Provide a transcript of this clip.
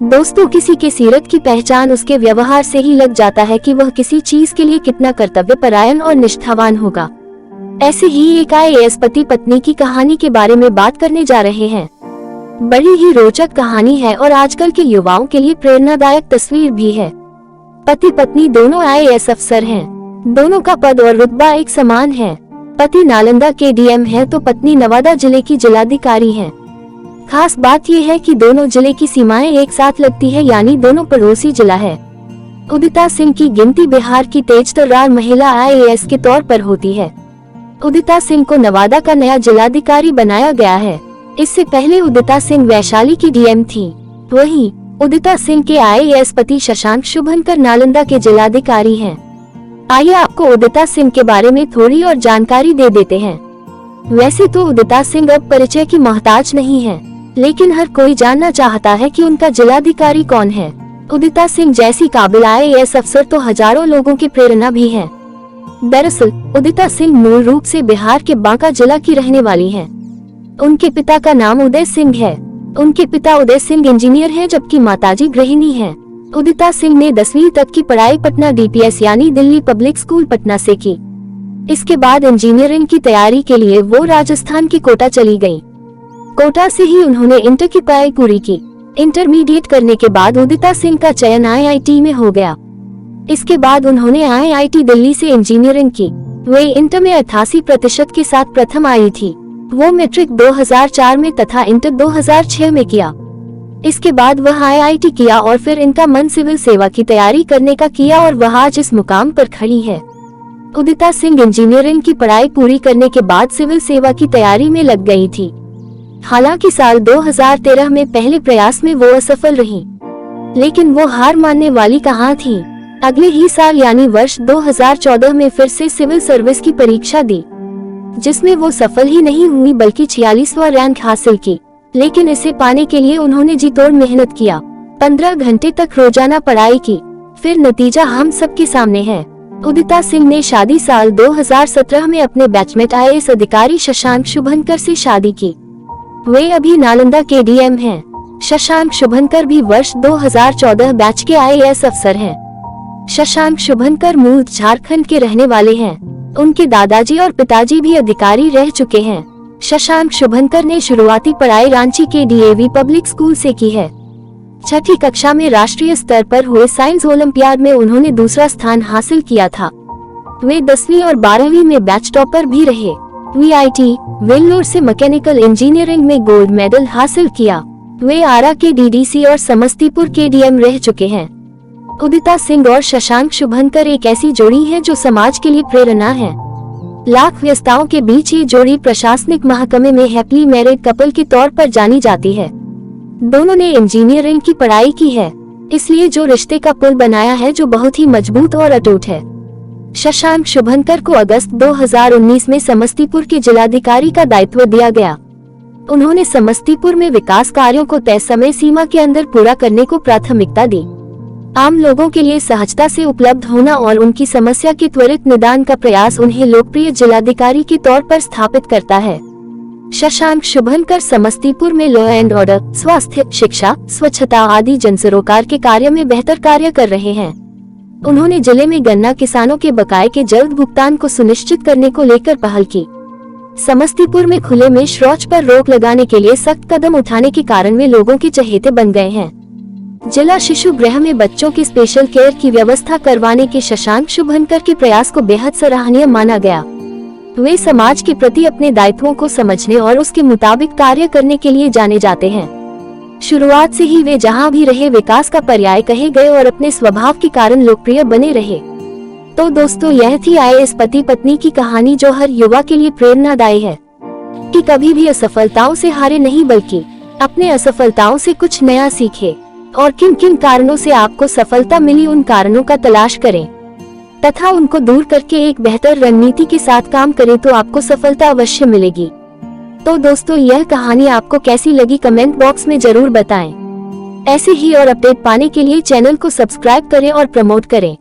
दोस्तों, किसी के सीरत की पहचान उसके व्यवहार से ही लग जाता है कि वह किसी चीज के लिए कितना कर्तव्यपरायण और निष्ठावान होगा। ऐसे ही एक IAS पति पत्नी की कहानी के बारे में बात करने जा रहे हैं। बड़ी ही रोचक कहानी है और आजकल के युवाओं के लिए प्रेरणादायक तस्वीर भी है। पति पत्नी दोनों IAS अफसर हैं। दोनों का पद और रुतबा एक समान है। पति नालंदा के DM है तो पत्नी नवादा जिले की जिलाधिकारी है। खास बात यह है कि दोनों जिले की सीमाएं एक साथ लगती है, यानी दोनों पड़ोसी जिला है। उदिता सिंह की गिनती बिहार की तेजतर्रार महिला IAS के तौर पर होती है। उदिता सिंह को नवादा का नया जिलाधिकारी बनाया गया है। इससे पहले उदिता सिंह वैशाली की DM थी। वहीं उदिता सिंह के IAS पति शशांक शुभंकर नालंदा के जिलाधिकारी हैं। आइए आपको उदिता सिंह के बारे में थोड़ी और जानकारी दे देते हैं। वैसे तो उदिता सिंह अब परिचय की मोहताज नहीं है, लेकिन हर कोई जानना चाहता है कि उनका जिलाधिकारी कौन है। उदिता सिंह जैसी काबिल IAS अफसर तो हजारों लोगों की प्रेरणा भी है। दरअसल उदिता सिंह मूल रूप से बिहार के बांका जिला की रहने वाली हैं। उनके पिता का नाम उदय सिंह है। उनके पिता उदय सिंह इंजीनियर हैं, जबकि माताजी गृहिणी हैं। उदिता सिंह ने 10वीं तक की पढ़ाई पटना DPS यानी दिल्ली पब्लिक स्कूल पटना से की। इसके बाद इंजीनियरिंग की तैयारी के लिए वो राजस्थान की कोटा चली गयी। कोटा से ही उन्होंने इंटर की पढ़ाई पूरी की। इंटरमीडिएट करने के बाद उदिता सिंह का चयन IIT में हो गया। इसके बाद उन्होंने IIT दिल्ली से इंजीनियरिंग की। वे इंटर में 88% के साथ प्रथम आई थी। वो मैट्रिक 2004 में तथा इंटर 2006 में किया। इसके बाद वह IIT किया और फिर इनका मन सिविल सेवा की तैयारी करने का किया और वह आज इस मुकाम पर खड़ी है। उदिता सिंह इंजीनियरिंग की पढ़ाई पूरी करने के बाद सिविल सेवा की तैयारी में लग गई थी। हालांकि साल 2013 में पहले प्रयास में वो असफल रही, लेकिन वो हार मानने वाली कहाँ थी। अगले ही साल यानी वर्ष 2014 में फिर से सिविल सर्विस की परीक्षा दी, जिसमें वो सफल ही नहीं हुई बल्कि 46वां रैंक हासिल की। लेकिन इसे पाने के लिए उन्होंने जी तोड़ मेहनत किया। 15 घंटे तक रोजाना पढ़ाई की। फिर नतीजा हम सबके सामने है। उदिता सिंह ने शादी साल 2017 में अपने बैचमेट IAS अधिकारी शशांक शुभंकर से शादी की। वे अभी नालंदा के DM हैं। शशांक शुभंकर भी वर्ष 2014 बैच के IAS अफसर हैं। शशांक शुभंकर मूल झारखंड के रहने वाले हैं। उनके दादाजी और पिताजी भी अधिकारी रह चुके हैं। शशांक शुभंकर ने शुरुआती पढ़ाई रांची के DAV पब्लिक स्कूल से की है। 6ठी कक्षा में राष्ट्रीय स्तर पर हुए साइंस ओलंपियाड में उन्होंने दूसरा स्थान हासिल किया था। वे 10वीं और 12वीं में बैच टॉपर भी रहे। VIT वेल्लोर से मैकेनिकल इंजीनियरिंग में गोल्ड मेडल हासिल किया। वे आरा के DDC और समस्तीपुर के DM रह चुके हैं। उदिता सिंह और शशांक शुभंकर एक ऐसी जोड़ी है जो समाज के लिए प्रेरणा है। लाख व्यस्तताओं के बीच ये जोड़ी प्रशासनिक महकमे में हैप्पीली मैरिड कपल के तौर पर जानी जाती है। दोनों ने इंजीनियरिंग की पढ़ाई की है, इसलिए जो रिश्ते का पुल बनाया है जो बहुत ही मजबूत और अटूट है। शशांक शुभंकर को अगस्त 2019 में समस्तीपुर के जिलाधिकारी का दायित्व दिया गया। उन्होंने समस्तीपुर में विकास कार्यों को तय समय सीमा के अंदर पूरा करने को प्राथमिकता दी। आम लोगों के लिए सहजता से उपलब्ध होना और उनकी समस्या के त्वरित निदान का प्रयास उन्हें लोकप्रिय जिलाधिकारी के तौर पर स्थापित करता है। शशांक शुभंकर समस्तीपुर में लॉ एंड ऑर्डर, स्वास्थ्य, शिक्षा, स्वच्छता आदि जनसरोकार के कार्य में बेहतर कार्य कर रहे हैं। उन्होंने जिले में गन्ना किसानों के बकाये के जल्द भुगतान को सुनिश्चित करने को लेकर पहल की। समस्तीपुर में खुले में शौच पर रोक लगाने के लिए सख्त कदम उठाने के कारण वे लोगों के चहेते बन गए हैं। जिला शिशु गृह में बच्चों की स्पेशल केयर की व्यवस्था करवाने के शशांक शुभंकर के प्रयास को बेहद सराहनीय माना गया। वे समाज के प्रति अपने दायित्वों को समझने और उसके मुताबिक कार्य करने के लिए जाने जाते हैं। शुरुआत से ही वे जहां भी रहे विकास का पर्याय कहे गए और अपने स्वभाव के कारण लोकप्रिय बने रहे। तो दोस्तों, यह थी IAS पति पत्नी की कहानी जो हर युवा के लिए प्रेरणादायी है कि कभी भी असफलताओं से हारे नहीं बल्कि अपने असफलताओं से कुछ नया सीखे और किन किन कारणों से आपको सफलता मिली उन कारणों का तलाश करें तथा उनको दूर करके एक बेहतर रणनीति के साथ काम करें तो आपको सफलता अवश्य मिलेगी। तो दोस्तों, यह कहानी आपको कैसी लगी कमेंट बॉक्स में जरूर बताएं। ऐसे ही और अपडेट पाने के लिए चैनल को सब्सक्राइब करें और प्रमोट करें।